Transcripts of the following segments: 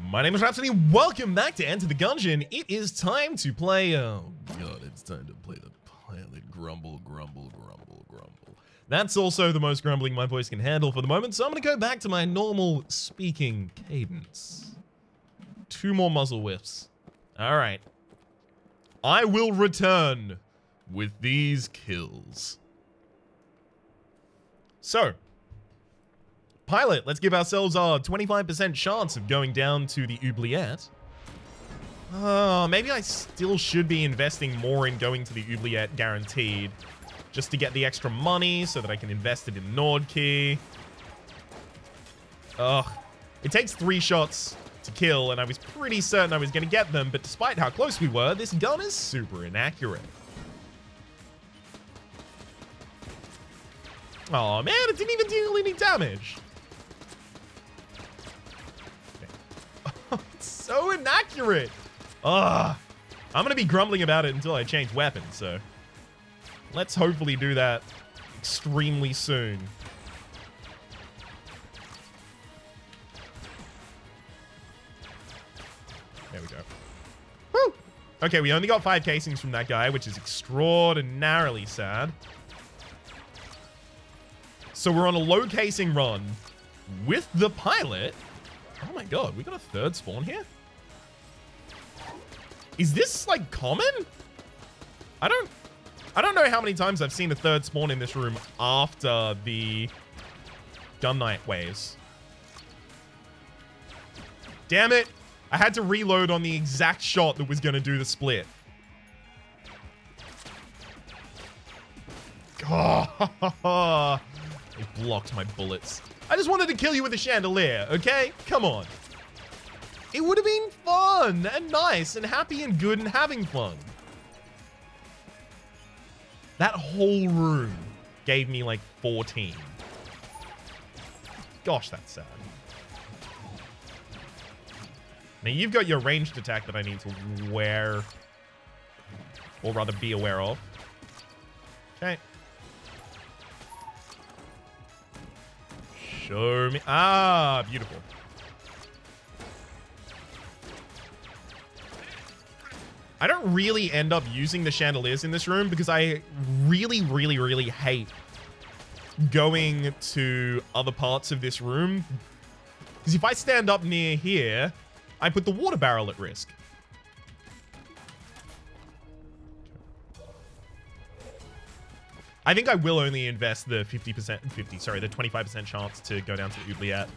My name is Rhapsody. Welcome back to Enter the Gungeon. It is time to play. Oh god, it's time to play the pilot. Grumble, grumble, grumble, grumble. That's also the most grumbling my voice can handle for the moment, so I'm going to go back to my normal speaking cadence. 2 more muzzle whiffs. All right. I will return with these kills. So, pilot, let's give ourselves a 25% chance of going down to the oubliette. Maybe I still should be investing more in going to the oubliette guaranteed. Just to get the extra money so that I can invest it in Nordkey. Ugh. It takes 3 shots to kill, and I was pretty certain I was going to get them, but despite how close we were, this gun is super inaccurate. Oh man, it didn't even deal any damage. It's so inaccurate. Ugh. I'm going to be grumbling about it until I change weapons, so let's hopefully do that extremely soon. There we go. Woo! Okay, we only got 5 casings from that guy, which is extraordinarily sad. So we're on a low casing run with the pilot. Oh my god, we got a 3rd spawn here? Is this like common? I don't know how many times I've seen a 3rd spawn in this room after the gun night waves. Damn it. I had to reload on the exact shot that was going to do the split. Oh, it blocked my bullets. I just wanted to kill you with a chandelier, okay? Come on. It would have been fun and nice and happy and good and having fun. That whole room gave me like 14. Gosh, that's sad. Now you've got your ranged attack that I need to wear, or rather be aware of. Okay. Show me. Ah, beautiful. I don't really end up using the chandeliers in this room because I really hate going to other parts of this room. Because if I stand up near here, I put the water barrel at risk. I think I will only invest the 25% chance to go down to the oubliette.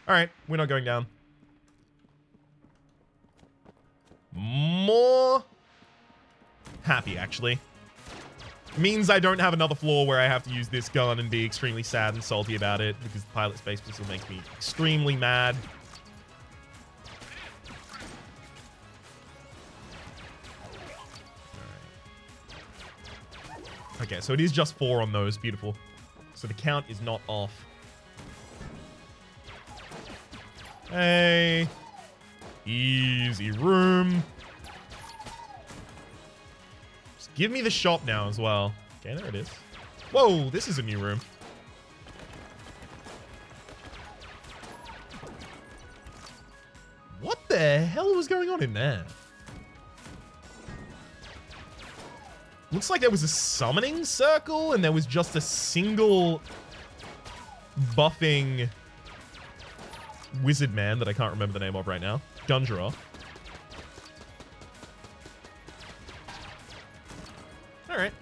All right, we're not going down. More happy, actually. Means I don't have another floor where I have to use this gun and be extremely sad and salty about it, because the pilot space pistol makes me extremely mad. Okay, so it is just 4 on those. Beautiful. So the count is not off. Hey. Easy room. Just give me the shop now as well. Okay, there it is. Whoa, this is a new room. What the hell was going on in there? Looks like there was a summoning circle and there was just a single buffing wizard man that I can't remember the name of right now. Gungeon. Alright.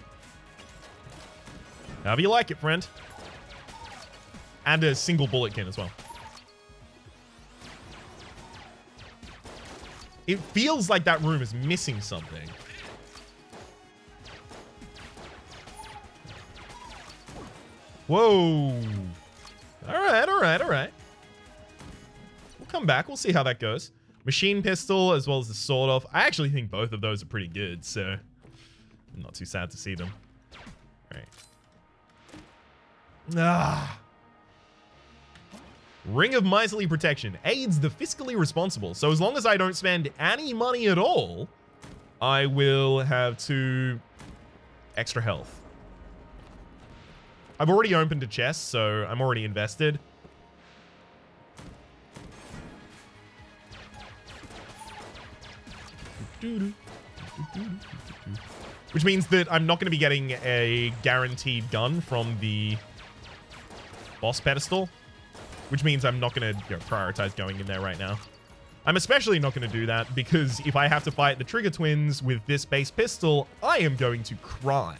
However you like it, friend. And a single bullet can as well. It feels like that room is missing something. Whoa. Alright, alright, alright. We'll come back. We'll see how that goes. Machine pistol as well as the sword off. I actually think both of those are pretty good, so I'm not too sad to see them. Alright. Ah. Ring of Miserly Protection aids the fiscally responsible. So as long as I don't spend any money at all, I will have 2 extra health. I've already opened a chest, so I'm already invested. Which means that I'm not going to be getting a guaranteed gun from the boss pedestal. Which means I'm not going to prioritize going in there right now. I'm especially not going to do that because if I have to fight the Trigger Twins with this base pistol, I am going to cry.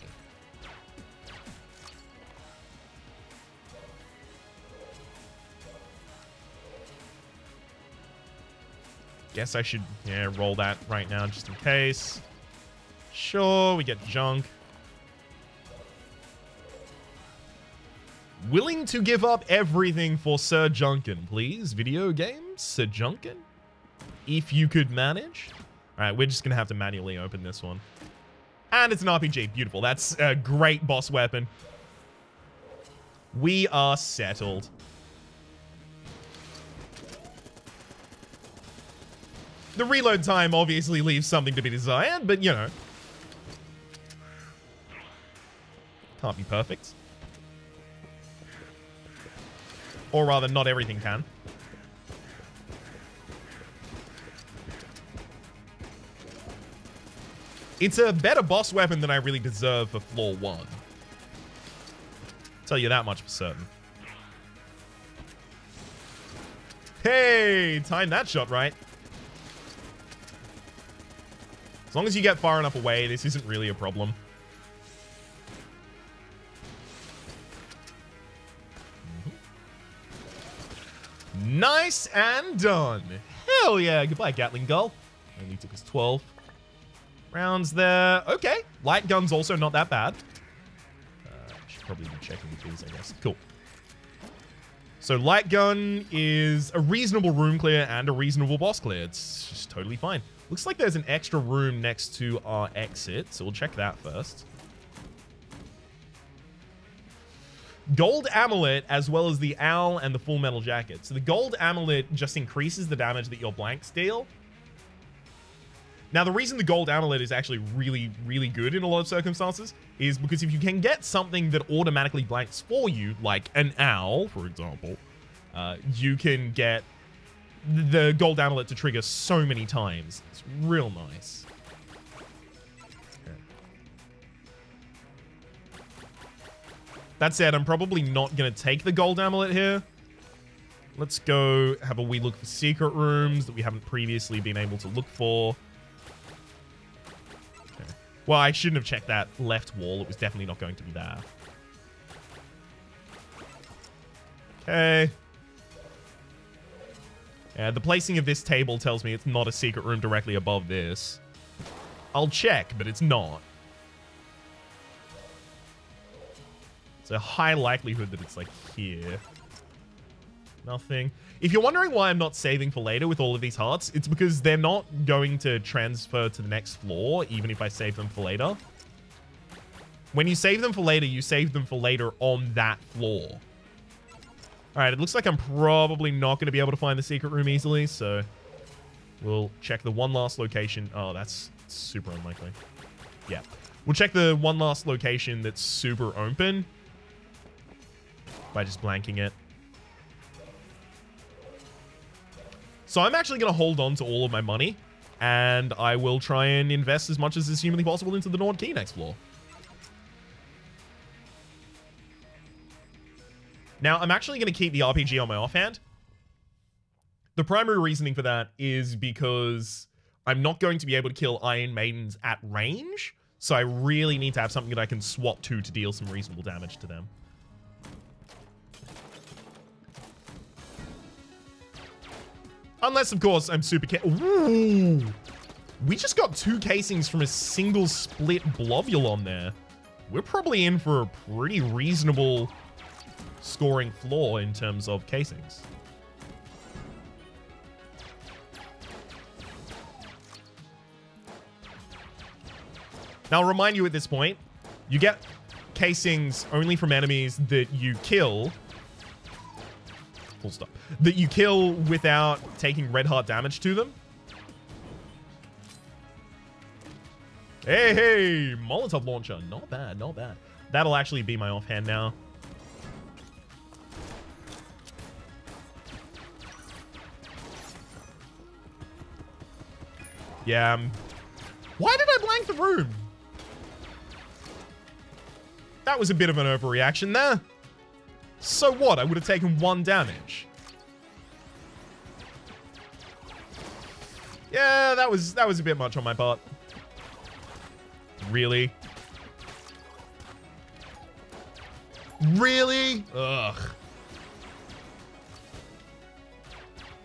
Guess I should, roll that right now just in case. Sure, we get junk. Willing to give up everything for Sir Junkin, please. Video games, Sir Junkin? If you could manage. All right, we're just going to have to manually open this one. And it's an RPG. Beautiful. That's a great boss weapon. We are settled. The reload time obviously leaves something to be desired, but, can't be perfect. Or rather, not everything can. It's a better boss weapon than I really deserve for floor 1. Tell you that much for certain. Hey, timed that shot right. As long as you get far enough away, this isn't really a problem. Nice and done. Hell yeah. Goodbye, Gatling Gull. Only took us 12 rounds there. Okay. Light gun's also not that bad. Should probably be checking these, I guess. Cool. So light gun is a reasonable room clear and a reasonable boss clear. It's just totally fine. Looks like there's an extra room next to our exit, so we'll check that first. Gold amulet, as well as the owl and the full metal jacket. So the gold amulet just increases the damage that your blanks deal. Now, the reason the gold amulet is actually really, really good in a lot of circumstances is because if you can get something that automatically blanks for you, like an owl, for example, you can get the gold amulet to trigger so many times. It's real nice. Okay. That said, I'm probably not going to take the gold amulet here. Let's go have a wee look for secret rooms that we haven't previously been able to look for. Okay. Well, I shouldn't have checked that left wall. It was definitely not going to be there. Okay. The placing of this table tells me it's not a secret room directly above this. I'll check, but it's not. It's a high likelihood that it's like here. Nothing. If you're wondering why I'm not saving for later with all of these hearts, it's because they're not going to transfer to the next floor, even if I save them for later. When you save them for later, you save them for later on that floor. All right, it looks like I'm probably not going to be able to find the secret room easily, so we'll check the one last location. Oh, that's super unlikely. Yeah. We'll check the one last location that's super open by just blanking it. So I'm actually going to hold on to all of my money, and I will try and invest as much as is humanly possible into the Nord Key next floor. Now, I'm actually going to keep the RPG on my offhand. The primary reasoning for that is because I'm not going to be able to kill Iron Maidens at range, so I really need to have something that I can swap to deal some reasonable damage to them. Unless, of course, I'm super... Ooh! We just got 2 casings from a single split Blobulon there. We're probably in for a pretty reasonable scoring floor in terms of casings. Now, I'll remind you at this point, you get casings only from enemies that you kill. Full stop. That you kill without taking red heart damage to them. Hey, hey, Molotov launcher. Not bad, not bad. That'll actually be my offhand now. Yeah, I'm Why did I blank the room? That was a bit of an overreaction there. So what? I would have taken 1 damage. Yeah, that was a bit much on my part. Really? Really? Ugh.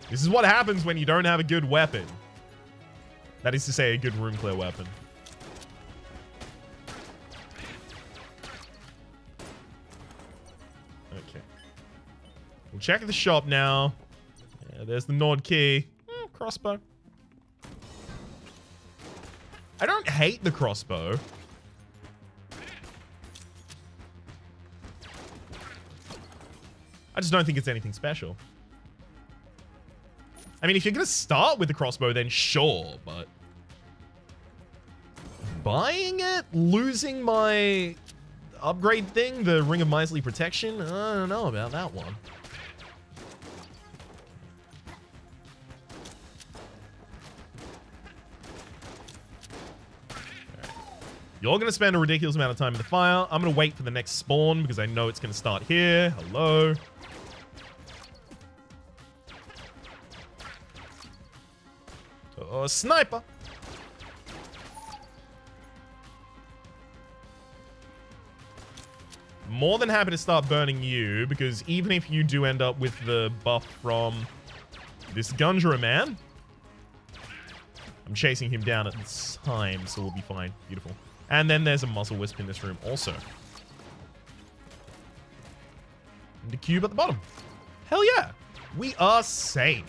This is what happens when you don't have a good weapon. That is to say, a good room clear weapon. Okay. We'll check the shop now. Yeah, there's the Nord key. Crossbow. I don't hate the crossbow. I just don't think it's anything special. I mean, if you're going to start with the crossbow, then sure, but... buying it? Losing my upgrade thing? The Ring of Miserly Protection? I don't know about that one. You're going to spend a ridiculous amount of time in the fire. I'm going to wait for the next spawn because I know it's going to start here. Hello. Oh, sniper. More than happy to start burning you because even if you do end up with the buff from this Gungeon man, I'm chasing him down at this time, so we'll be fine. Beautiful. And then there's a Muzzle Wisp in this room also. And the cube at the bottom. Hell yeah. We are safe.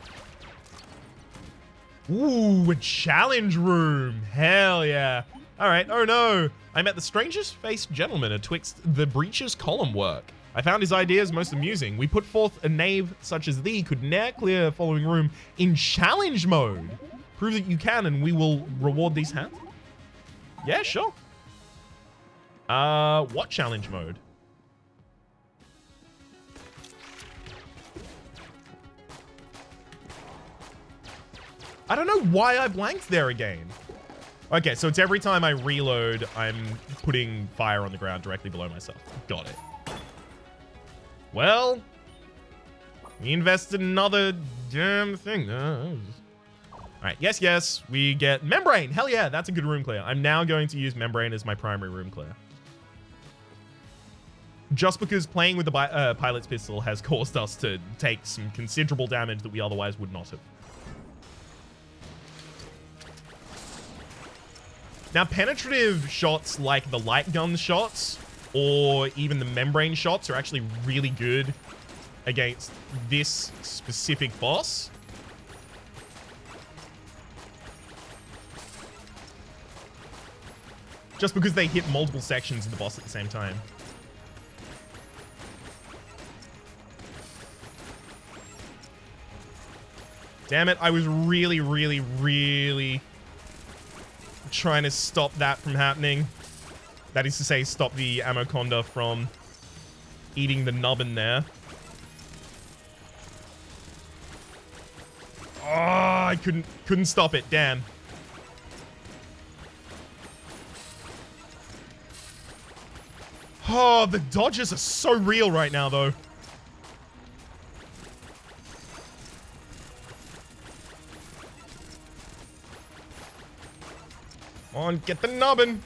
Ooh, a challenge room. Hell yeah. All right. Oh no. I met the strangest faced gentleman atwixt the breacher's column work. I found his ideas most amusing. We put forth a knave such as thee could ne'er clear following room in challenge mode. Prove that you can and we will reward these hands. Yeah, sure. What challenge mode? I don't know why I blanked there again. Okay, so it's every time I reload, I'm putting fire on the ground directly below myself. Got it. Well, we invested in another damn thing. All right, yes, we get membrane. Hell yeah, that's a good room clear. I'm now going to use membrane as my primary room clear. Just because playing with the pilot's pistol has caused us to take some considerable damage that we otherwise would not have. Now, penetrative shots like the light gun shots or even the membrane shots are actually really good against this specific boss. Just because they hit multiple sections of the boss at the same time. Damn it, I was really trying to stop that from happening. That is to say, stop the Ammoconda from eating the nubbin there. Oh, I couldn't stop it, damn. Oh, the dodges are so real right now, though. Come on, get the nubbin.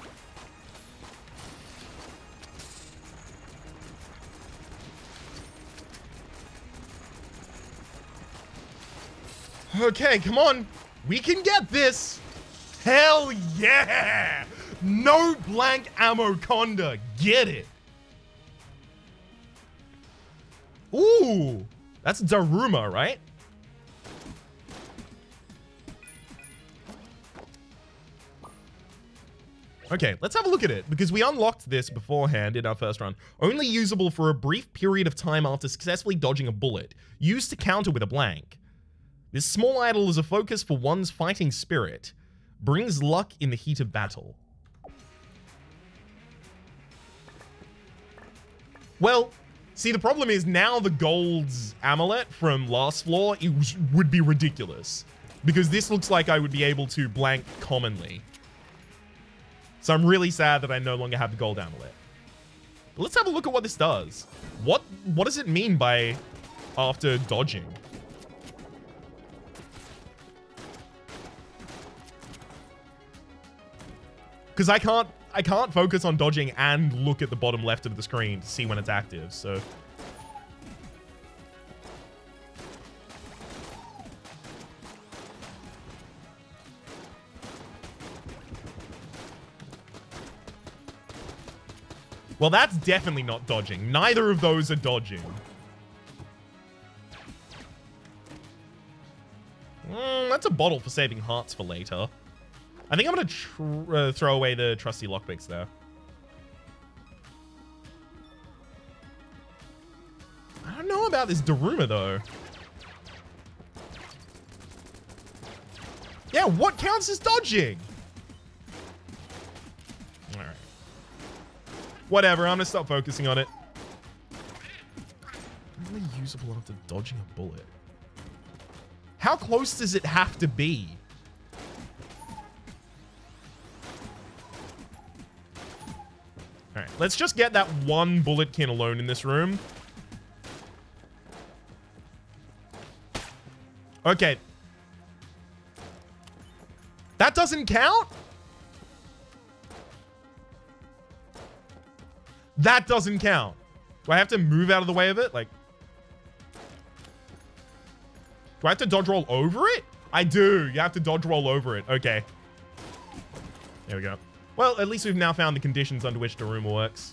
Okay, come on. We can get this. Hell yeah. No blank Ammoconda. Get it. Ooh. That's Daruma, right? Okay, let's have a look at it, because we unlocked this beforehand in our first run. Only usable for a brief period of time after successfully dodging a bullet. Used to counter with a blank. This small idol is a focus for one's fighting spirit. Brings luck in the heat of battle. Well, see, the problem is now the gold's amulet from last floor would be ridiculous. Because this looks like I would be able to blank commonly. So I'm really sad that I no longer have the gold amulet. But let's have a look at what this does. What does it mean by after dodging? Because I can't focus on dodging and look at the bottom left of the screen to see when it's active, so... Well, that's definitely not dodging. Neither of those are dodging. That's a bottle for saving hearts for later. I think I'm going to throw away the trusty lockpicks there. I don't know about this Daruma, though. Yeah, what counts as dodging? Alright. Whatever, I'm going to stop focusing on it. Really usable after dodging a bullet. How close does it have to be? Alright, let's just get that one bulletkin alone in this room. Okay. That doesn't count? That doesn't count. Do I have to move out of the way of it? Like, do I have to dodge roll over it? I do. You have to dodge roll over it. Okay. There we go. Well, at least we've now found the conditions under which Daruma works.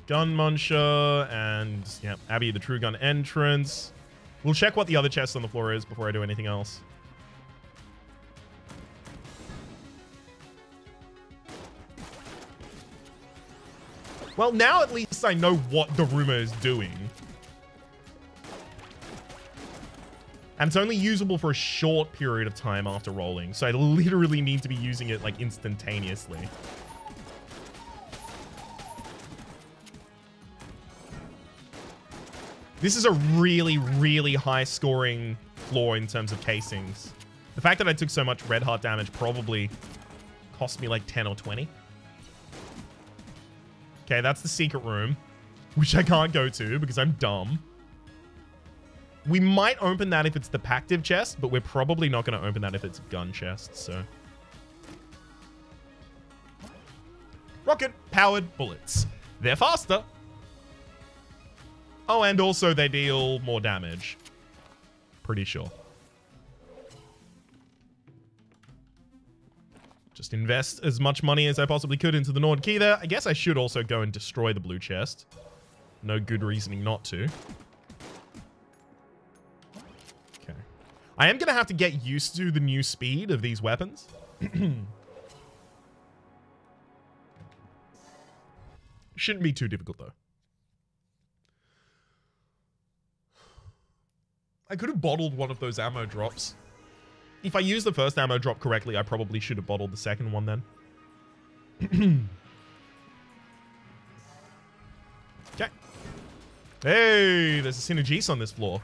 Gun Muncher and, yeah, Abby the True Gun entrance. We'll check what the other chest on the floor is before I do anything else. Well, now at least I know what Daruma is doing. And it's only usable for a short period of time after rolling, so I literally need to be using it, like, instantaneously. This is a really, really high-scoring floor in terms of casings. The fact that I took so much red heart damage probably cost me, like, 10 or 20. Okay, that's the secret room, which I can't go to because I'm dumb. We might open that if it's the Pactive chest, but we're probably not going to open that if it's a gun chest, so. Rocket-powered bullets. They're faster. Oh, and also they deal more damage. Pretty sure. Just invest as much money as I possibly could into the Nord Key there. I guess I should also go and destroy the blue chest. No good reasoning not to. Okay. I am going to have to get used to the new speed of these weapons. Shouldn't be too difficult, though. I could have bottled one of those ammo drops. If I used the first ammo drop correctly, I probably should have bottled the second one then. Okay. Hey, there's a Synergis on this floor.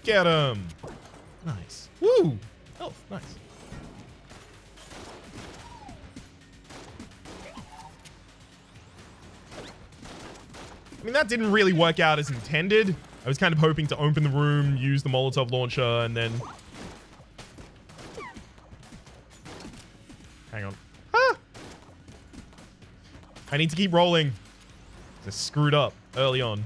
Get him. Nice. Woo. Oh, nice. I mean, that didn't really work out as intended. I was kind of hoping to open the room, use the Molotov launcher, and then... Hang on. Ah! I need to keep rolling. I screwed up early on.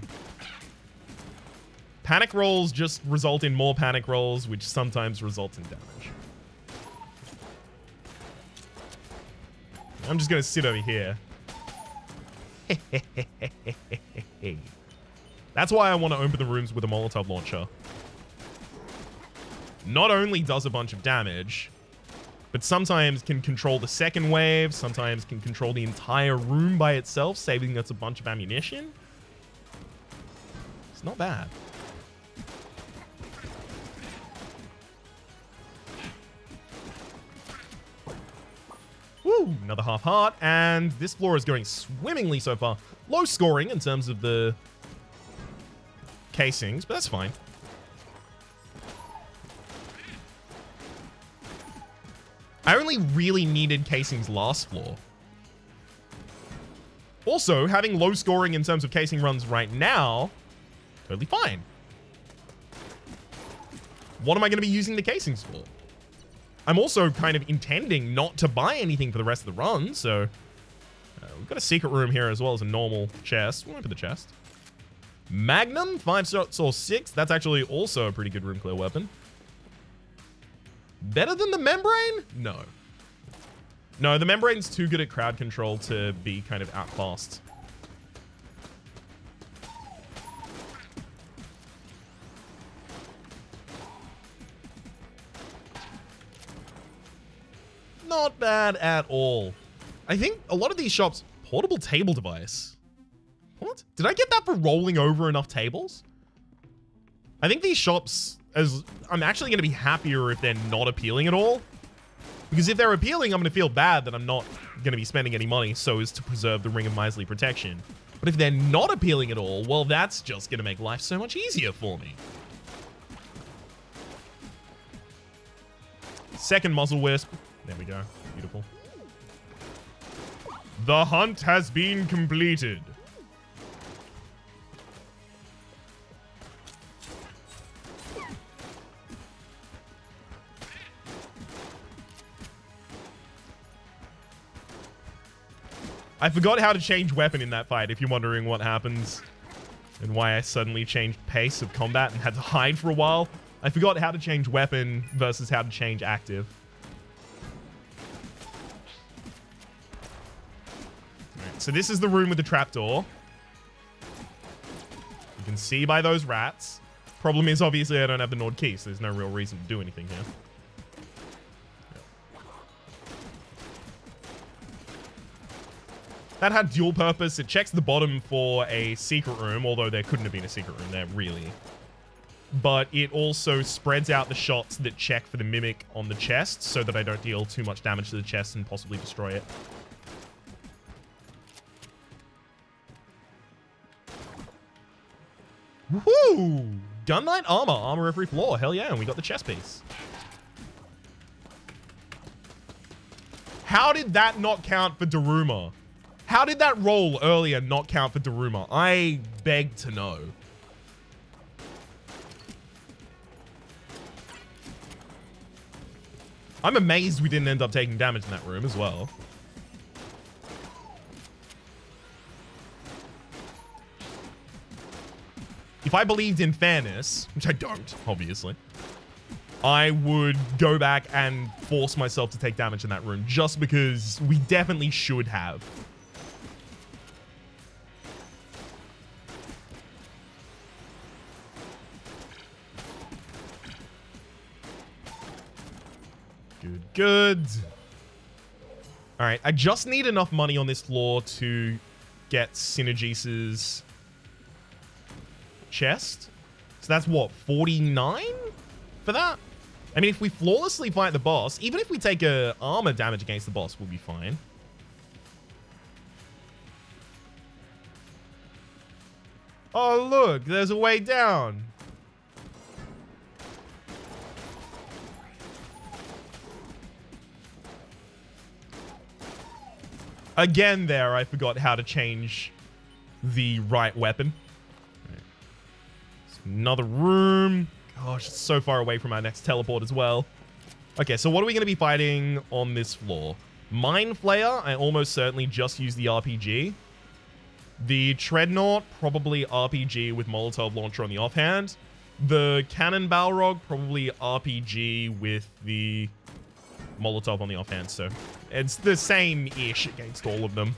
Panic rolls just result in more panic rolls, which sometimes result in damage. I'm just going to sit over here. That's why I want to open the rooms with a Molotov launcher. Not only does a bunch of damage, but sometimes can control the second wave, sometimes can control the entire room by itself, saving us a bunch of ammunition. It's not bad. Woo! Another half heart, and this floor is going swimmingly so far. Low scoring in terms of the casings, but that's fine. I only really needed casings last floor. Also, having low scoring in terms of casing runs right now, totally fine. What am I going to be using the casings for? I'm also kind of intending not to buy anything for the rest of the run, so we've got a secret room here as well as a normal chest. We'll open the chest. Magnum, 5 shots or 6. That's actually also a pretty good room clear weapon. Better than the membrane? No. No, the membrane's too good at crowd control to be kind of outclassed. Not bad at all. I think a lot of these shops, portable table device. What? Did I get that for rolling over enough tables? I think these shops, I'm actually going to be happier if they're not appealing at all. Because if they're appealing, I'm going to feel bad that I'm not going to be spending any money so as to preserve the Ring of Miserly Protection. But if they're not appealing at all, well, that's just going to make life so much easier for me. Second Muzzle Wisp. There we go. Beautiful. The hunt has been completed. I forgot how to change weapon in that fight, if you're wondering what happens and why I suddenly changed pace of combat and had to hide for a while. I forgot how to change weapon versus how to change active. Alright, so this is the room with the trapdoor. You can see by those rats. Problem is, obviously, I don't have the Nord key, so there's no real reason to do anything here. That had dual purpose. It checks the bottom for a secret room, although there couldn't have been a secret room there, really. But it also spreads out the shots that check for the mimic on the chest so that I don't deal too much damage to the chest and possibly destroy it. Woohoo! Gun Knight armor. Armor every floor. Hell yeah, and we got the chest piece. How did that not count for Daruma? How did that roll earlier not count for Daruma? I beg to know. I'm amazed we didn't end up taking damage in that room as well. If I believed in fairness, which I don't, obviously, I would go back and force myself to take damage in that room just because we definitely should have. Good. All right, I just need enough money on this floor to get Synergies' chest. So that's what, 49 for that? I mean, if we flawlessly fight the boss, even if we take a armor damage against the boss, we'll be fine. Oh, look, there's a way down. Again there, I forgot how to change the right weapon. Right. Another room. Gosh, it's so far away from our next teleport as well. Okay, so what are we going to be fighting on this floor? Mind Flayer, I almost certainly just use the RPG. The Treadnought, probably RPG with Molotov Launcher on the offhand. The Cannon Balrog, probably RPG with the Molotov on the offhand, so it's the same-ish against all of them.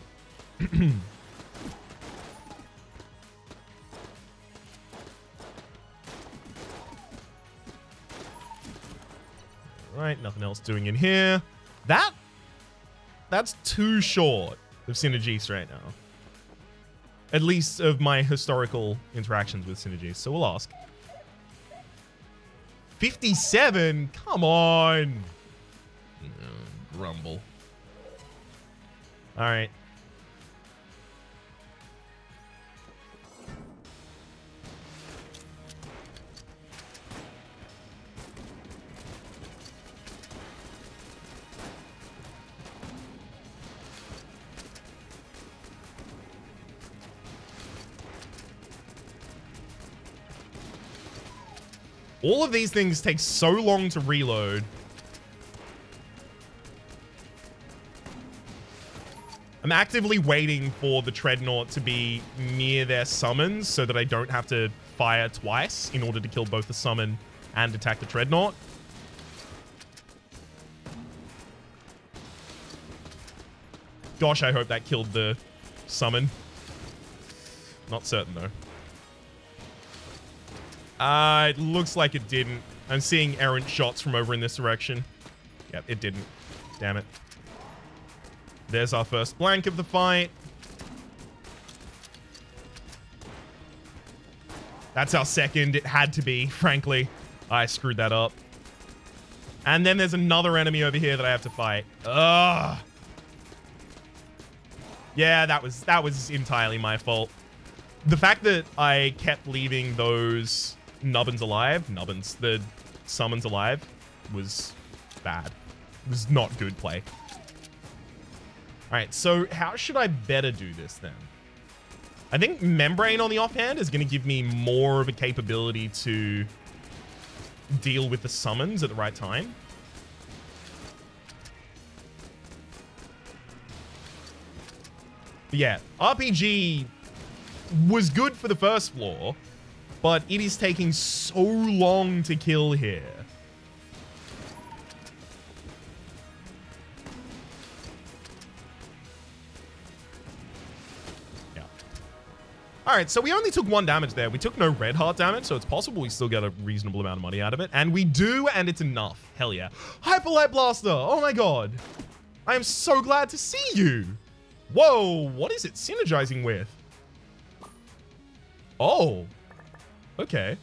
Right, nothing else doing in here. That's too short of Synergies right now. At least of my historical interactions with Synergies, so we'll ask. 57? Come on! Grumble. Alright. All of these things take so long to reload. I'm actively waiting for the Dreadnought to be near their summons so that I don't have to fire twice in order to kill both the summon and attack the Dreadnought. Gosh, I hope that killed the summon. Not certain, though. It looks like it didn't. I'm seeing errant shots from over in this direction. Yep, it didn't. Damn it. There's our first blank of the fight. That's our second. It had to be, frankly. I screwed that up. And then there's another enemy over here that I have to fight. Ugh. Yeah, that was entirely my fault. The fact that I kept leaving those nubbins alive, the summons alive, was bad. It was not good play. Alright, so how should I better do this then? I think Membrane on the offhand is going to give me more of a capability to deal with the summons at the right time. But yeah, RPG was good for the first floor, but it is taking so long to kill here. Yeah. Alright, so we only took 1 damage there. We took no red heart damage, so it's possible we still get a reasonable amount of money out of it. And we do, and it's enough. Hell yeah. Hyperlight Blaster! Oh my god. I am so glad to see you! Whoa, what is it synergizing with? Oh. Okay.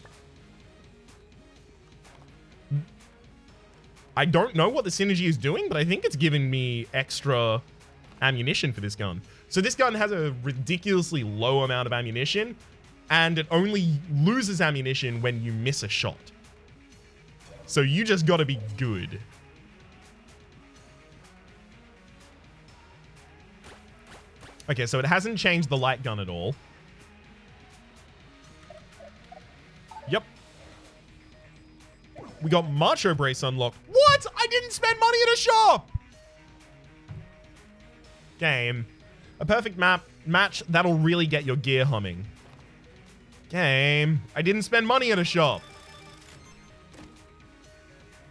I don't know what the synergy is doing, but I think it's giving me extra ammunition for this gun. So this gun has a ridiculously low amount of ammunition, and it only loses ammunition when you miss a shot. So you just gotta be good. Okay, so it hasn't changed the light gun at all. Yep. We got Macho Brace unlocked. What? I didn't spend money at a shop! Game. A perfect match that'll really get your gear humming. Game. I didn't spend money at a shop.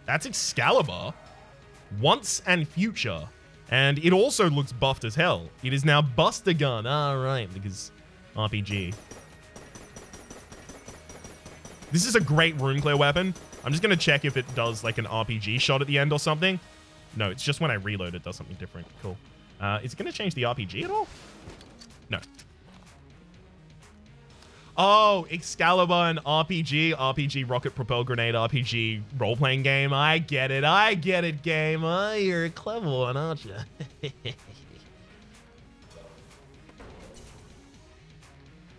That's Excalibur. Once and future. And it also looks buffed as hell. It is now Buster Gun. Alright, because RPG. This is a great room clear weapon. I'm just going to check if it does like an RPG shot at the end or something. No, it's just when I reload it does something different. Cool. Is it going to change the RPG at all? No. Oh, Excalibur and RPG. RPG Rocket Propel Grenade RPG role-playing game. I get it. I get it, game. Oh, you're a clever one, aren't you?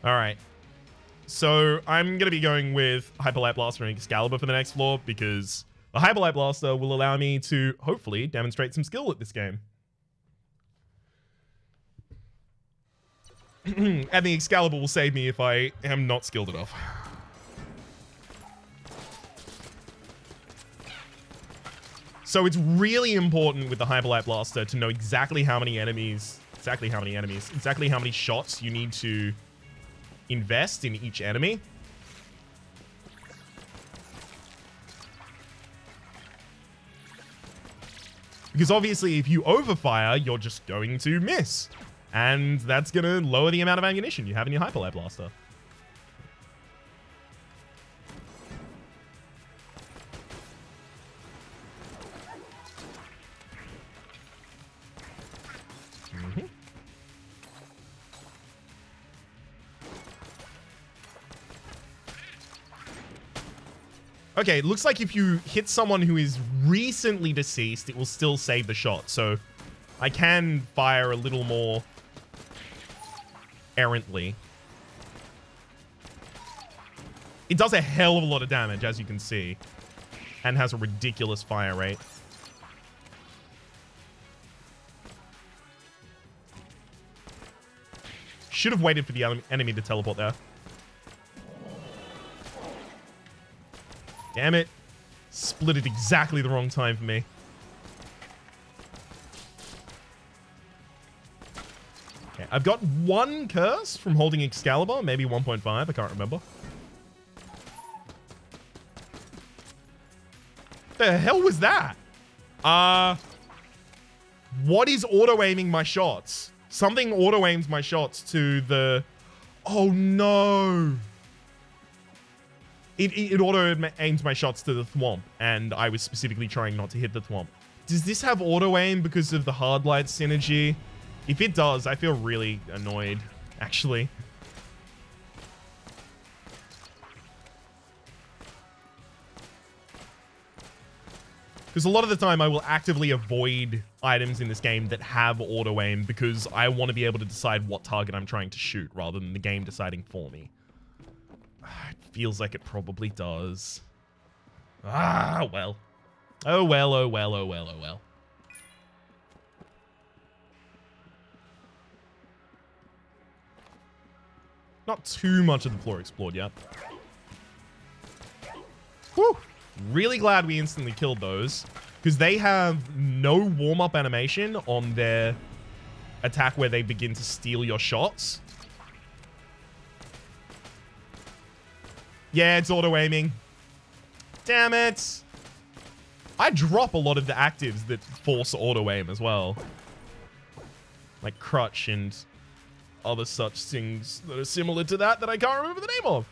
All right. So I'm going to be going with Hyperlight Blaster and Excalibur for the next floor because the Hyperlight Blaster will allow me to hopefully demonstrate some skill at this game. And the Excalibur will save me if I am not skilled enough. So it's really important with the Hyperlight Blaster to know exactly how many shots you need to invest in each enemy. Because obviously if you overfire, you're just going to miss. And that's going to lower the amount of ammunition you have in your Hyperlight Blaster. Okay, it looks like if you hit someone who is recently deceased, it will still save the shot. So I can fire a little more errantly. It does a hell of a lot of damage, as you can see, and has a ridiculous fire rate. Should have waited for the enemy to teleport there. Damn it. Split it exactly the wrong time for me. Okay, I've got 1 curse from holding Excalibur, maybe 1.5, I can't remember. The hell was that? What is auto-aiming my shots? Something auto-aims my shots to the... Oh, no. It auto-aims my shots to the thwomp, and I was specifically trying not to hit the thwomp. Does this have auto-aim because of the hard light synergy? If it does, I feel really annoyed, actually. Because a lot of the time I will actively avoid items in this game that have auto-aim because I want to be able to decide what target I'm trying to shoot rather than the game deciding for me. It feels like it probably does. Ah, well. Oh well, oh well, oh well, oh well. Not too much of the floor explored yet. Whew. Really glad we instantly killed those, because they have no warm-up animation on their attack where they begin to steal your shots. Yeah, it's auto-aiming. Damn it. I drop a lot of the actives that force auto-aim as well. Like Crutch and other such things that are similar to that I can't remember the name of.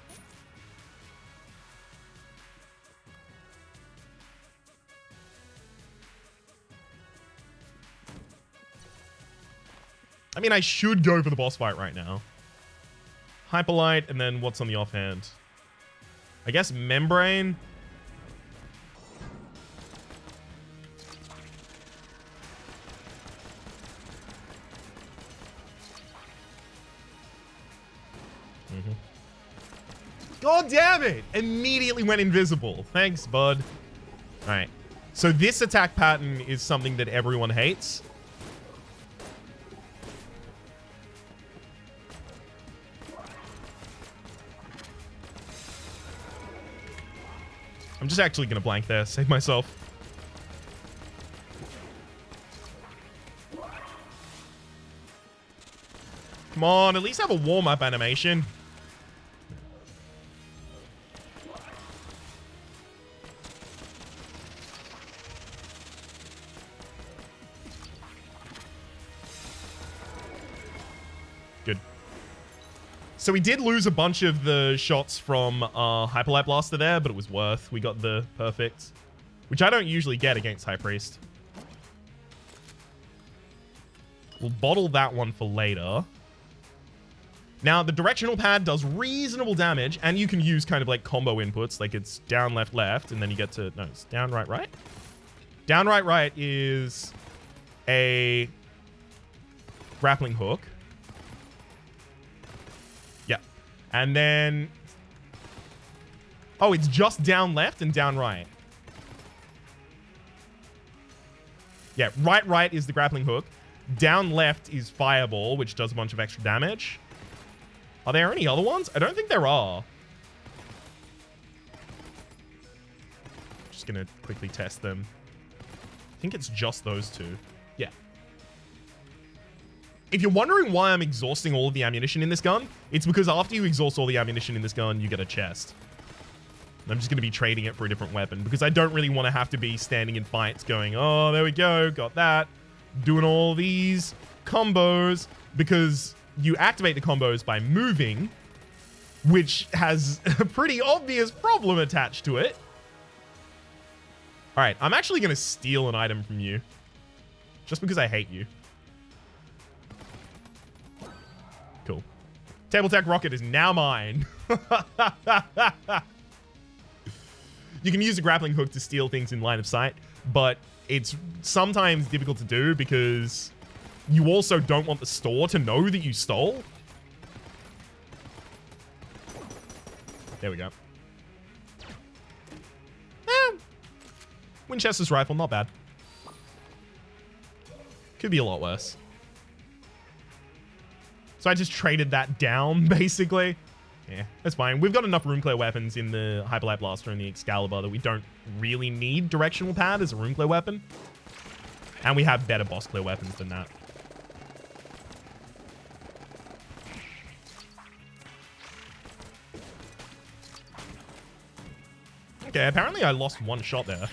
I mean, I should go for the boss fight right now. Hyperlight, and then what's on the offhand? I guess Membrane. God damn it! Immediately went invisible. Thanks, bud. Alright. So this attack pattern is something that everyone hates. I'm just actually going to blank there, save myself. Come on, at least have a warm-up animation. Good. So we did lose a bunch of the shots from Hyperlight Blaster there, but it was worth. We got the perfect, which I don't usually get against High Priest. We'll bottle that one for later. Now, the directional pad does reasonable damage, and you can use kind of like combo inputs, like it's down, left, left, and then you get to... No, it's down, right, right? Down, right, right is a grappling hook. Yeah. And then... Oh, it's just down, left, and down, right. Yeah, right, right is the grappling hook. Down, left is Fireball, which does a bunch of extra damage. Are there any other ones? I don't think there are. Just gonna quickly test them. I think it's just those two. Yeah. If you're wondering why I'm exhausting all of the ammunition in this gun, it's because after you exhaust all the ammunition in this gun, you get a chest. And I'm just gonna be trading it for a different weapon because I don't really want to have to be standing in fights going, oh, there we go, got that. Doing all these combos because... You activate the combos by moving, which has a pretty obvious problem attached to it. All right, I'm actually going to steal an item from you. Just because I hate you. Cool. Table Tech Rocket is now mine. You can use a grappling hook to steal things in line of sight, but it's sometimes difficult to do because... You also don't want the store to know that you stole. There we go. Winchester's rifle, not bad. Could be a lot worse. So I just traded that down, basically. Yeah, that's fine. We've got enough room clear weapons in the Hyperlight Blaster and the Excalibur that we don't really need Directional Pad as a room clear weapon. And we have better boss clear weapons than that. Okay, apparently I lost one shot there.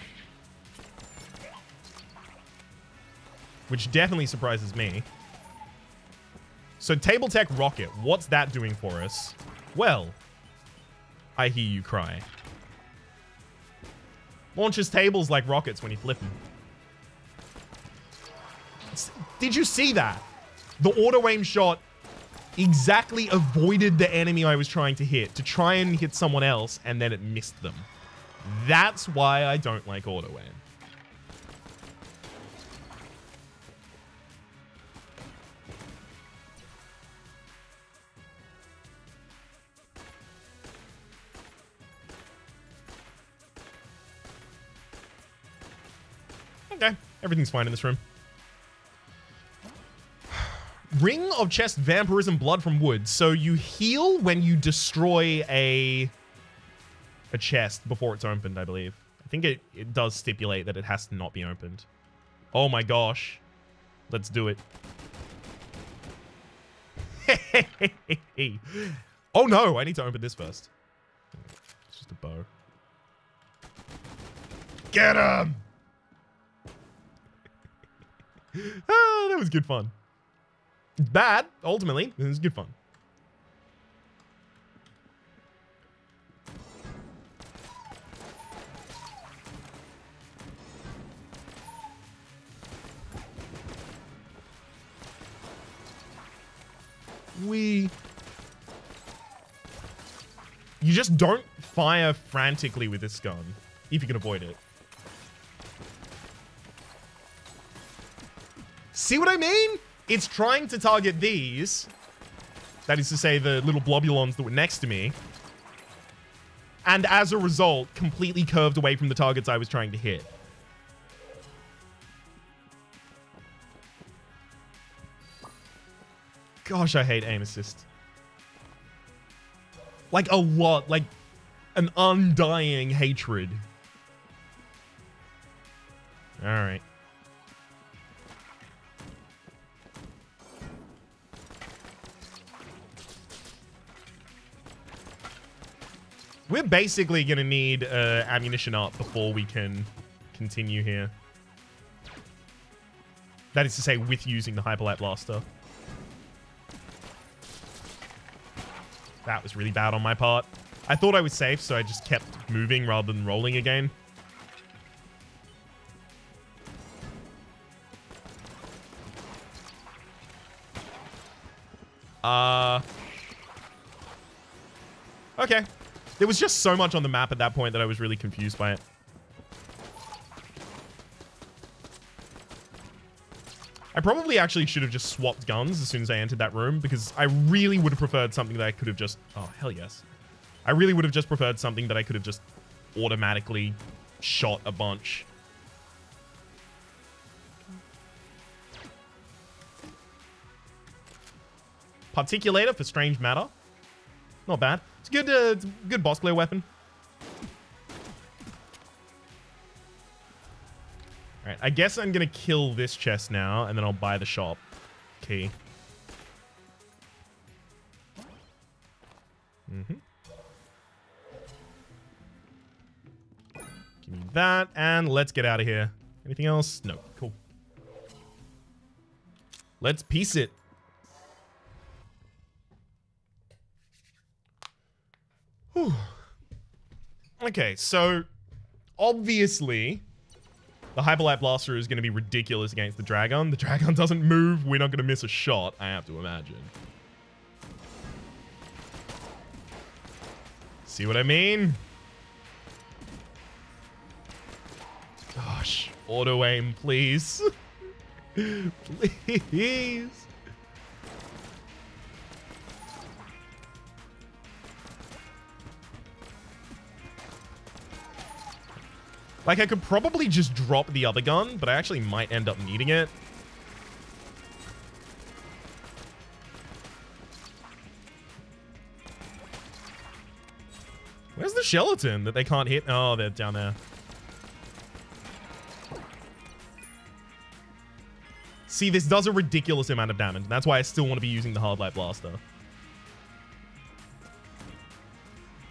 Which definitely surprises me. So Table Tech Rocket, what's that doing for us? Well, I hear you cry. Launches tables like rockets when you flip them. Did you see that? The auto-aim shot exactly avoided the enemy I was trying to hit to try and hit someone else, and then it missed them. That's why I don't like auto-aim. Okay, everything's fine in this room. Ring of Chest Vampirism Blood from Wood. So you heal when you destroy a chest before it's opened, I believe. I think it does stipulate that it has to not be opened. Oh my gosh. Let's do it. Oh no, I need to open this first. It's just a bow. Get him! Ah, that was good fun. It's bad, ultimately. It was good fun. You just don't fire frantically with this gun, if you can avoid it. See what I mean? It's trying to target these. That is to say, the little blobulons that were next to me. And as a result, completely curved away from the targets I was trying to hit. Gosh, I hate aim assist. Like a lot. Like an undying hatred. Alright. We're basically going to need ammunition up before we can continue here. That is to say, with using the Hyperlight Blaster. That was really bad on my part. I thought I was safe, so I just kept moving rather than rolling again. Okay. There was just so much on the map at that point that I was really confused by it. I probably actually should have just swapped guns as soon as I entered that room, because I really would have preferred something that I could have just... Oh, hell yes. I really would have just preferred something that I could have just automatically shot a bunch. Particulator for Strange Matter. Not bad. It's a good boss clear weapon. Alright, I guess I'm gonna kill this chest now, and then I'll buy the shop key. Give me that, and let's get out of here. Anything else? No. Cool. Let's piece it. Whew. Okay, so obviously the Hyperlight Blaster is going to be ridiculous against the Dragon. The Dragon doesn't move. We're not going to miss a shot, I have to imagine. See what I mean? Gosh, auto aim, please. Please. Like, I could probably just drop the other gun, but I actually might end up needing it. Where's the skeleton that they can't hit? Oh, they're down there. See, this does a ridiculous amount of damage. That's why I still want to be using the Hard Light Blaster.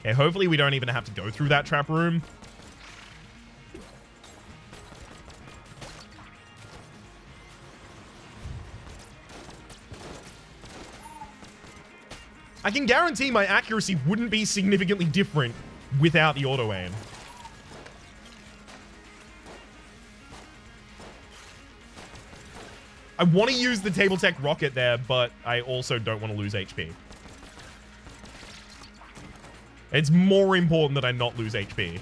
Okay, hopefully we don't even have to go through that trap room. I can guarantee my accuracy wouldn't be significantly different without the auto aim. I want to use the Table Tech rocket there, but I also don't want to lose HP. It's more important that I not lose HP.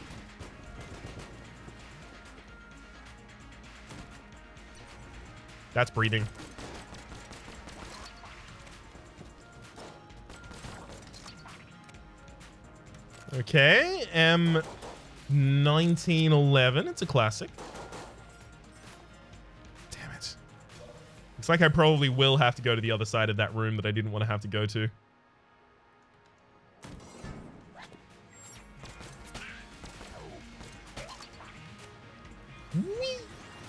That's breathing. Okay, M1911. It's a classic. Damn it. Looks like I probably will have to go to the other side of that room that I didn't want to have to go to.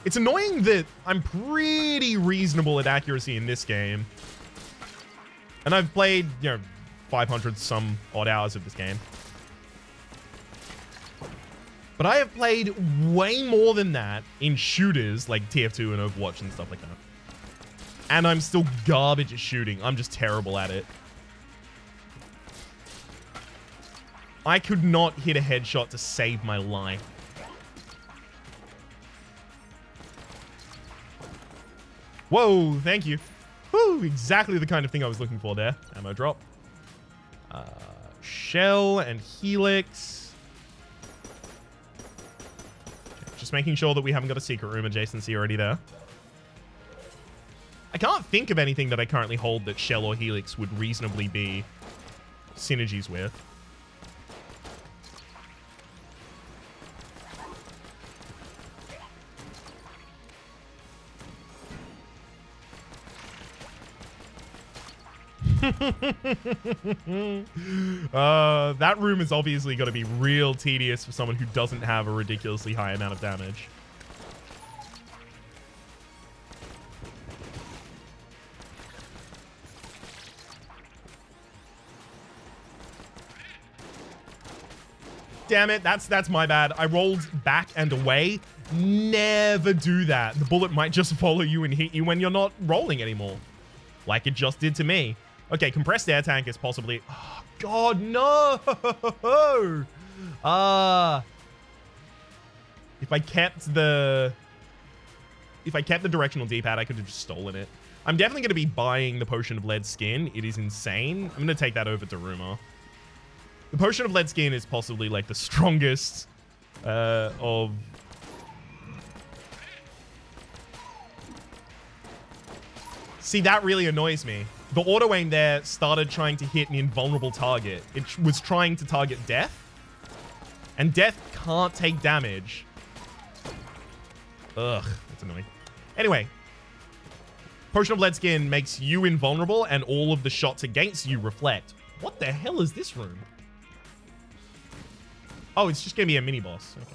It's annoying that I'm pretty reasonable at accuracy in this game. And I've played, 500 some odd hours of this game. But I have played way more than that in shooters like TF2 and Overwatch and stuff like that. And I'm still garbage at shooting. I'm just terrible at it. I could not hit a headshot to save my life. Whoa, thank you. Whew, exactly the kind of thing I was looking for there. Ammo drop. Shell and Helix. Okay, just making sure that we haven't got a secret room adjacency already there. I can't think of anything that I currently hold that Shell or Helix would reasonably be synergies with. That room is obviously going to be real tedious for someone who doesn't have a ridiculously high amount of damage. Damn it, that's my bad. I rolled back and away. Never do that. The bullet might just follow you and hit you when you're not rolling anymore. Like it just did to me. Okay, compressed air tank is possibly... Oh, God, no! If I kept the directional D-pad, I could have just stolen it. I'm definitely going to be buying the Potion of Lead Skin. It is insane. I'm going to take that over to Rumor. The Potion of Lead Skin is possibly, like, the strongest of... See, that really annoys me. The auto aim there started trying to hit an invulnerable target. It was trying to target Death. And Death can't take damage. Ugh, that's annoying. Anyway. Potion of Lead Skin makes you invulnerable and all of the shots against you reflect. What the hell is this room? Oh, it's just gonna be a mini boss. Okay.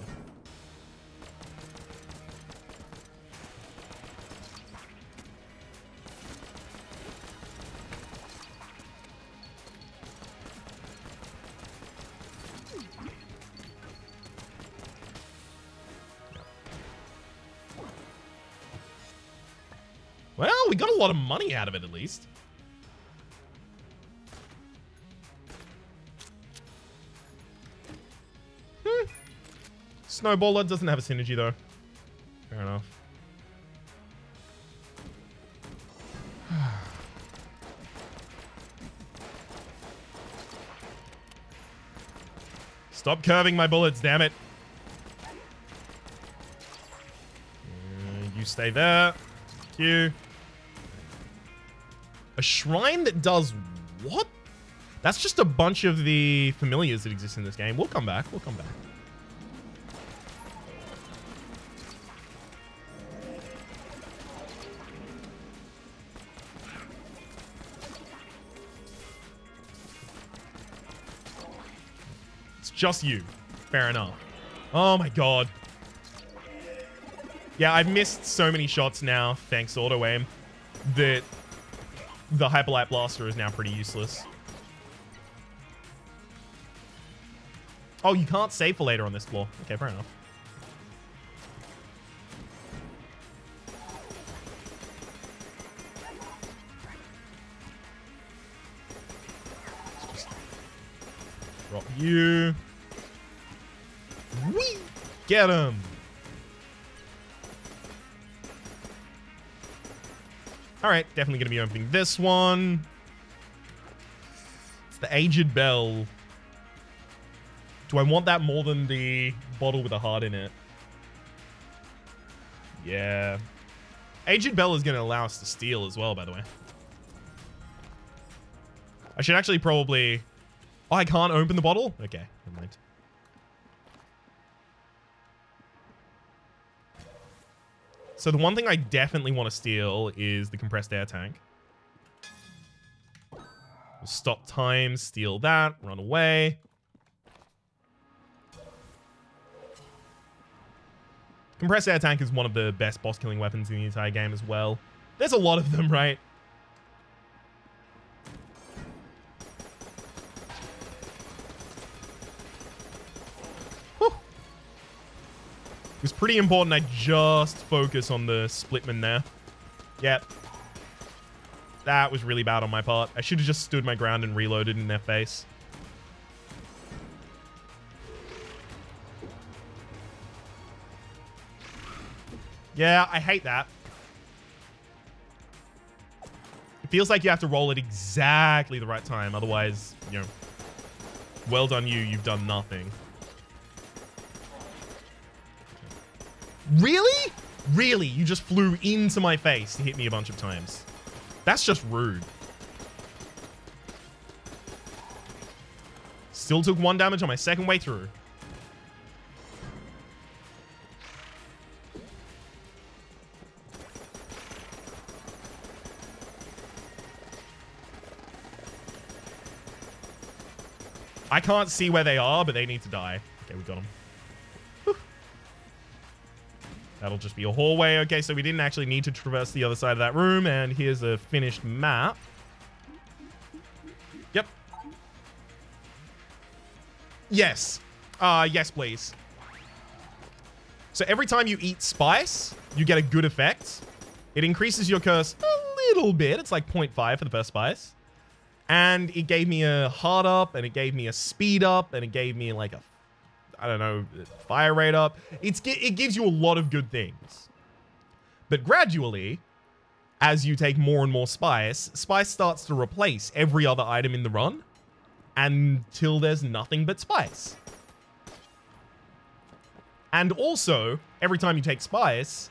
Well, we got a lot of money out of it, at least. Snowballer doesn't have a synergy, though. Fair enough. Stop curving my bullets, damn it. You stay there. Thank you. A shrine that does what? That's just a bunch of the familiars that exist in this game. We'll come back. We'll come back. Let's Just you. Fair enough. Oh my god. Yeah, I've missed so many shots now, thanks to auto aim, that the Hyperlight Blaster is now pretty useless. Oh, you can't save for later on this floor. Okay, fair enough. Just drop you. Whee! Get him! Alright, definitely going to be opening this one. It's the Aged Bell. Do I want that more than the bottle with a heart in it? Yeah. Aged Bell is going to allow us to steal as well, by the way. I should actually probably... Oh, I can't open the bottle? Okay, never mind. So the one thing I definitely want to steal is the compressed air tank. Stop time, steal that, run away. Compressed air tank is one of the best boss killing weapons in the entire game as well. There's a lot of them, right? It was pretty important I just focus on the Splitman there. Yep. That was really bad on my part. I should have just stood my ground and reloaded in their face. Yeah, I hate that. It feels like you have to roll at exactly the right time. Otherwise, you know, well done you, you've done nothing. Really? Really? You just flew into my face to hit me a bunch of times. That's just rude. Still took 1 damage on my second way through. I can't see where they are, but they need to die. Okay, we got them. That'll just be a hallway. Okay, so we didn't actually need to traverse the other side of that room. And here's a finished map. Yep. Yes. Yes, please. So every time you eat spice, you get a good effect. It increases your curse a little bit. It's like 0.5 for the first spice. And it gave me a heart up, and it gave me a speed up, and it gave me like a, I don't know, fire rate up. It gives you a lot of good things. But gradually, as you take more and more spice, spice starts to replace every other item in the run until there's nothing but spice. And also, every time you take spice,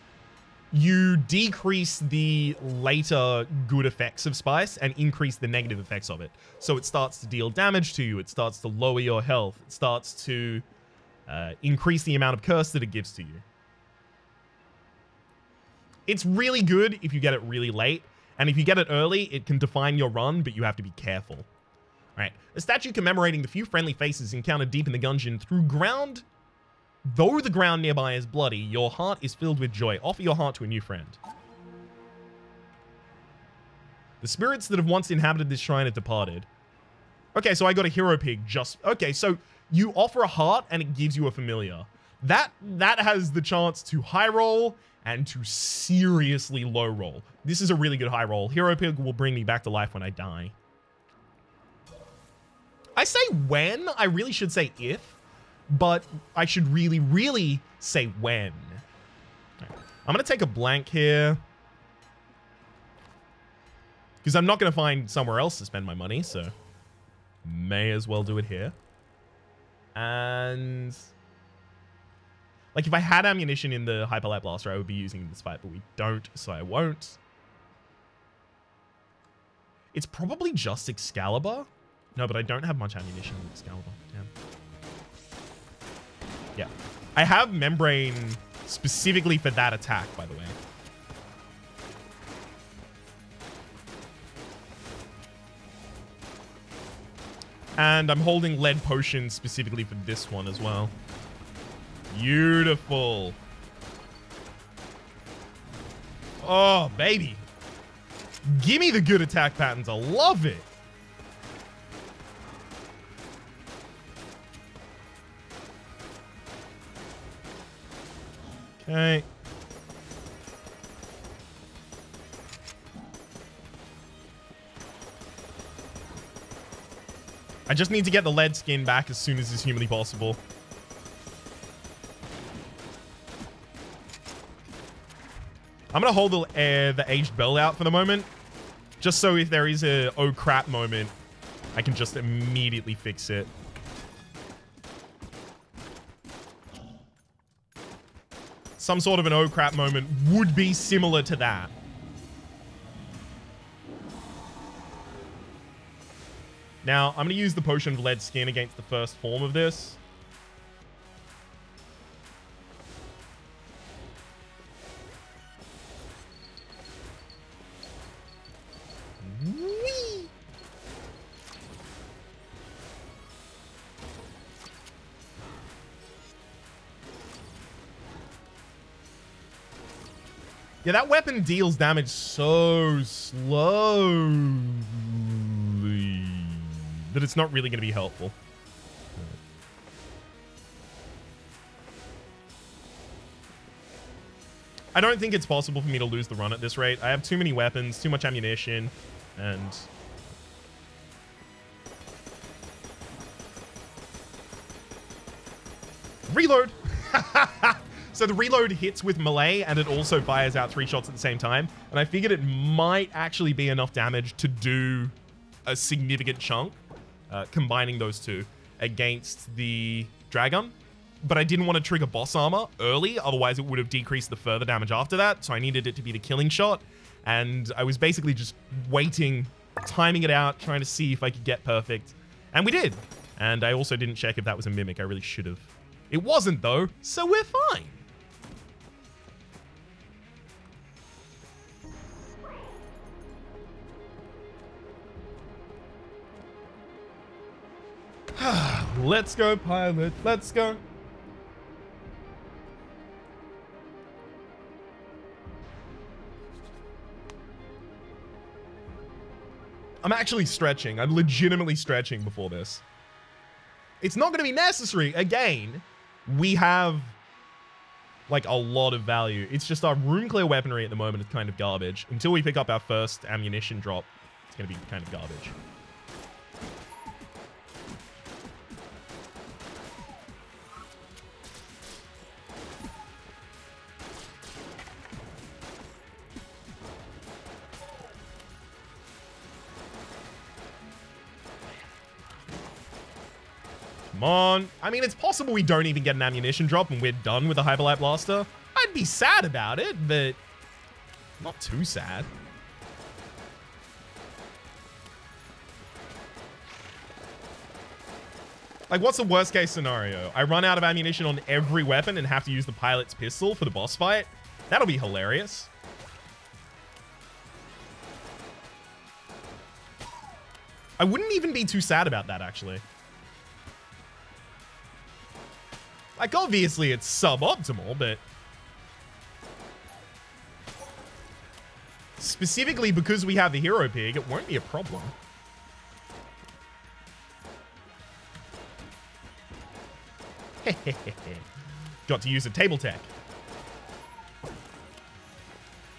you decrease the later good effects of spice and increase the negative effects of it. So it starts to deal damage to you. It starts to lower your health. It starts to increase the amount of curse that it gives to you. It's really good if you get it really late. And if you get it early, it can define your run, but you have to be careful. All right. A statue commemorating the few friendly faces encountered deep in the Gungeon through ground. Though the ground nearby is bloody, your heart is filled with joy. Offer your heart to a new friend. The spirits that have once inhabited this shrine have departed. Okay, so I got a hero pig just... Okay, so you offer a heart and it gives you a familiar. That has the chance to high roll and to seriously low roll. This is a really good high roll. Hero pig will bring me back to life when I die. I say when. I really should say if. But I should really, really say when. Right. I'm going to take a blank here. Because I'm not going to find somewhere else to spend my money, so may as well do it here. And like if I had ammunition in the Hyperlight Blaster, I would be using it in this fight, but we don't, so I won't. It's probably just Excalibur. No, but I don't have much ammunition with Excalibur. Damn. Yeah. I have Membrane specifically for that attack, by the way. And I'm holding lead potions specifically for this one as well. Beautiful. Oh, baby. Give me the good attack patterns. I love it. Okay. I just need to get the lead skin back as soon as is humanly possible. I'm going to hold the aged bell out for the moment. Just so if there is a oh crap moment, I can just immediately fix it. Some sort of an oh crap moment would be similar to that. Now, I'm going to use the potion of lead skin against the first form of this. Whee! Yeah, that weapon deals damage so slowly that it's not really going to be helpful. I don't think it's possible for me to lose the run at this rate. I have too many weapons, too much ammunition, and... Reload! So the reload hits with melee, and it also fires out 3 shots at the same time. And I figured it might actually be enough damage to do a significant chunk, combining those two against the Dragon. But I didn't want to trigger boss armor early, otherwise it would have decreased the further damage after that. So I needed it to be the killing shot. And I was basically just waiting, timing it out, trying to see if I could get perfect. And we did. And I also didn't check if that was a mimic. I really should have. It wasn't though, so we're fine. Let's go, pilot. Let's go. I'm actually stretching. I'm legitimately stretching before this. It's not going to be necessary. Again, we have like a lot of value. It's just our room clear weaponry at the moment is kind of garbage. Until we pick up our first ammunition drop, it's going to be kind of garbage. Come on. I mean, it's possible we don't even get an ammunition drop and we're done with the Hyperlight Blaster. I'd be sad about it, but not too sad. Like, what's the worst case scenario? I run out of ammunition on every weapon and have to use the pilot's pistol for the boss fight? That'll be hilarious. I wouldn't even be too sad about that, actually. Like, obviously, it's suboptimal, but... specifically because we have the Hero Pig, it won't be a problem. Got to use a table tech.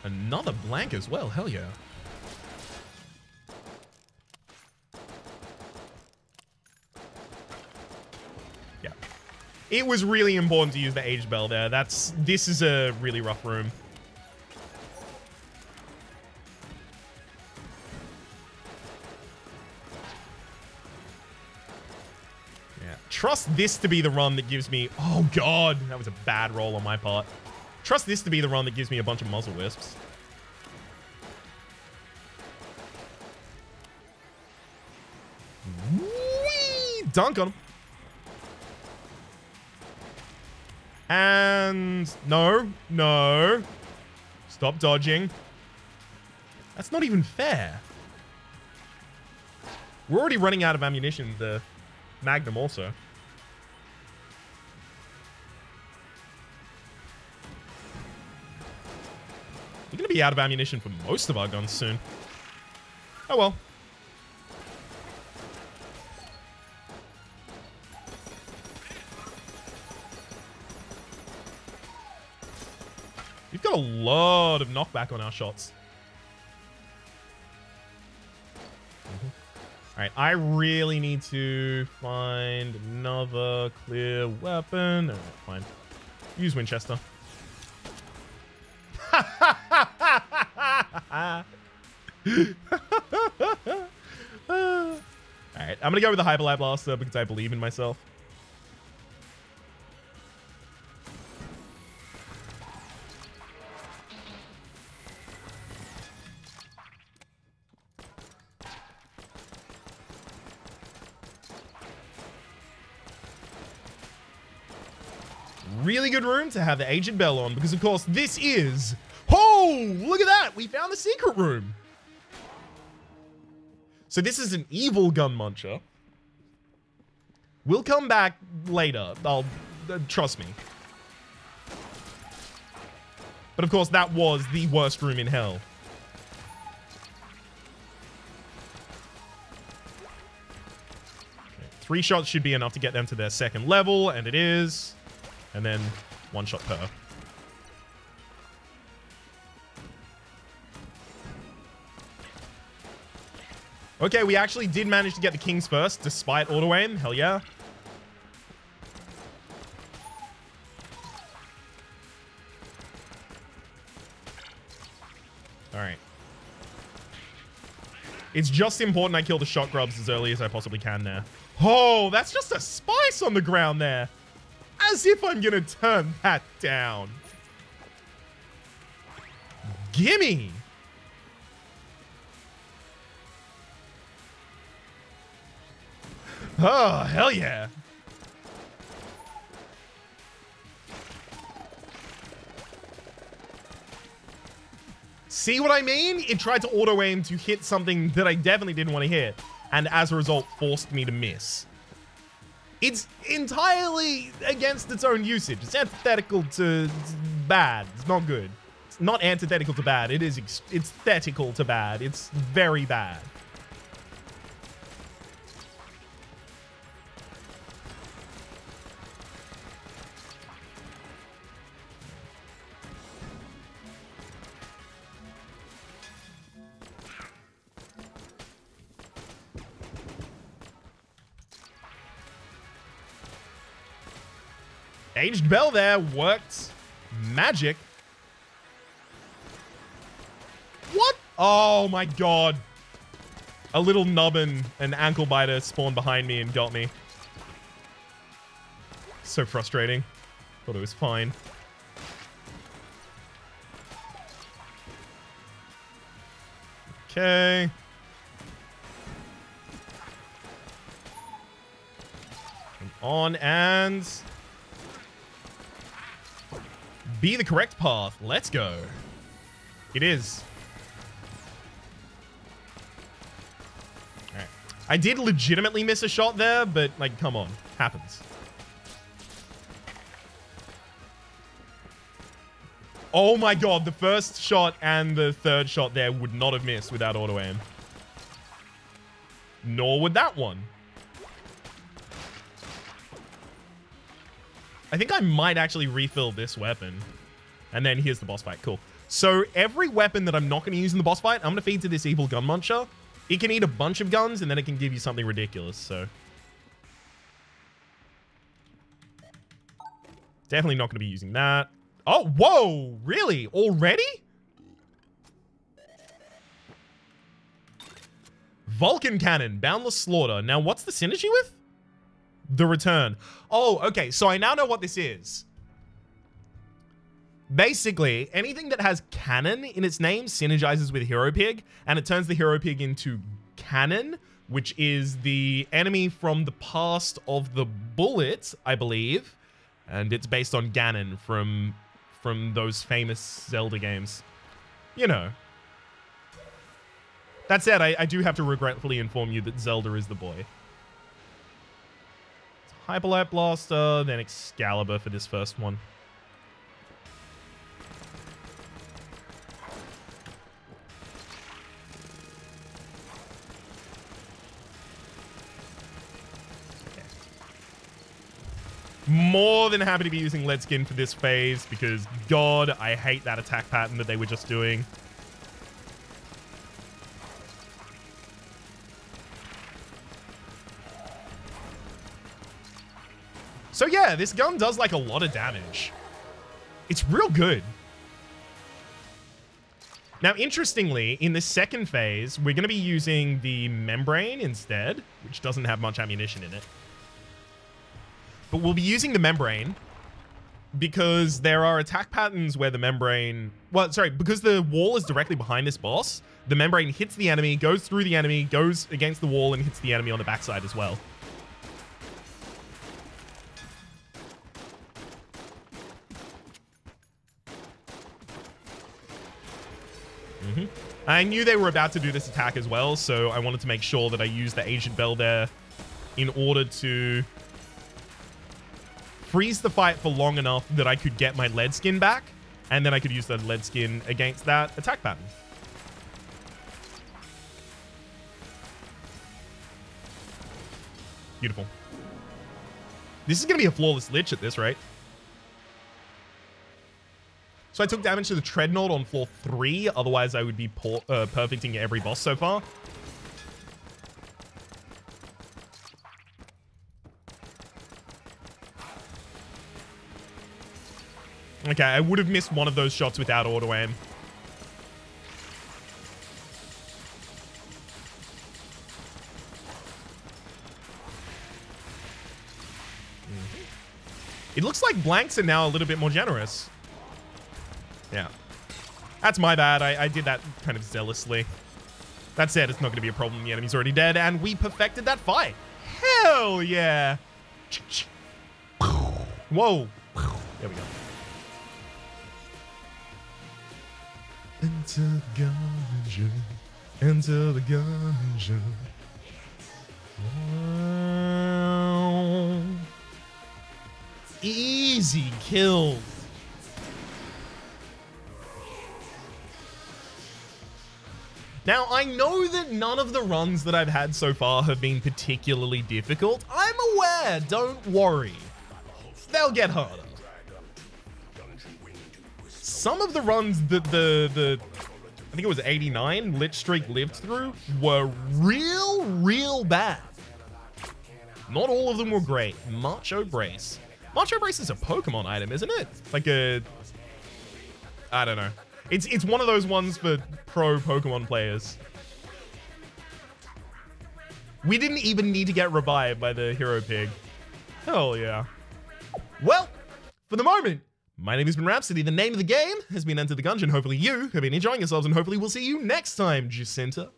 Another blank as well, hell yeah. Yeah. It was really important to use the Aged Bell there. This is a really rough room. Yeah. Trust this to be the run that gives me... oh god, that was a bad roll on my part. Trust this to be the run that gives me a bunch of muzzle wisps. Whee! Dunk on him. And no, no. Stop dodging. That's not even fair. We're already running out of ammunition, the Magnum also. We're going to be out of ammunition for most of our guns soon. Oh well. We've got a lot of knockback on our shots. Alright, I really need to find another clear weapon. Alright, fine. Use Winchester. Alright, I'm gonna go with the Hyperlight Blaster because I believe in myself. Really good room to have the Aged Bell on because, of course, this is... Oh, look at that! We found the secret room. So this is an evil gun muncher. We'll come back later. Trust me. But, of course, that was the worst room in hell. Okay, 3 shots should be enough to get them to their second level, and it is... And then 1 shot per. Okay, we actually did manage to get the kings first, despite auto-aim. Hell yeah. Alright. It's just important I kill the shot grubs as early as I possibly can there. Oh, that's just a spice on the ground there. As if I'm gonna turn that down. Gimme! Oh, hell yeah. See what I mean? It tried to auto-aim to hit something that I definitely didn't want to hit, and as a result, forced me to miss. It's entirely against its own usage. It's antithetical to bad. It's not good. It's not antithetical to bad. It's thetical to bad. It's very bad. Aged Bell there worked. Magic. What? Oh my god. A little nubbin and ankle biter spawned behind me and got me. So frustrating. Thought it was fine. Okay. Come on and... be the correct path. Let's go. It is. Alright. I did legitimately miss a shot there, but, like, come on. Happens. Oh my god, the first shot and the third shot there would not have missed without auto-aim. Nor would that one. I think I might actually refill this weapon. And then here's the boss fight. Cool. So every weapon that I'm not going to use in the boss fight, I'm going to feed to this evil gun muncher. It can eat a bunch of guns, and then it can give you something ridiculous, so... definitely not going to be using that. Oh, whoa! Really? Already? Vulcan Cannon. Boundless Slaughter. Now, what's the synergy with? The Return. Oh, okay. So I now know what this is. Basically, anything that has cannon in its name synergizes with Hero Pig, and it turns the Hero Pig into Cannon, which is the enemy from the past of the Bullet, I believe. And it's based on Ganon from those famous Zelda games. You know. That said, I do have to regretfully inform you that Zelda is the boy. It's Hyperlight Blaster, then Excalibur for this first one. More than happy to be using lead skin for this phase because, God, I hate that attack pattern that they were just doing. So yeah, this gun does like a lot of damage. It's real good. Now, interestingly, in the second phase, we're going to be using the membrane instead, which doesn't have much ammunition in it. But we'll be using the membrane because there are attack patterns where the membrane... Well, sorry, because the wall is directly behind this boss, the membrane hits the enemy, goes through the enemy, goes against the wall, and hits the enemy on the backside as well. I knew they were about to do this attack as well, so I wanted to make sure that I used the Ancient Bell there in order to freeze the fight for long enough that I could get my lead skin back, and then I could use that lead skin against that attack pattern. Beautiful. This is going to be a flawless lich at this rate. So I took damage to the Treadnought on floor 3, otherwise I would be perfecting every boss so far. Okay, I would have missed one of those shots without auto-aim. It looks like blanks are now a little bit more generous. Yeah. That's my bad. I did that kind of zealously. That said, it's not going to be a problem. The enemy's already dead, and we perfected that fight. Hell yeah. Whoa. There we go. Enter the Gungeon. Enter the Gungeon. Wow. Easy kills. Now, I know that none of the runs that I've had so far have been particularly difficult. I'm aware, don't worry. They'll get harder. Some of the runs that I think it was 89 Lich Streak lived through were real bad. Not all of them were great. Macho Brace. Macho Brace is a Pokemon item, isn't it? Like a... I don't know. It's one of those ones for pro Pokemon players. We didn't even need to get revived by the Hero Pig. Hell yeah. Well, for the moment, my name has been Rhapsody. The name of the game has been Enter the Gungeon. Hopefully you have been enjoying yourselves, and hopefully we'll see you next time, Jacinta.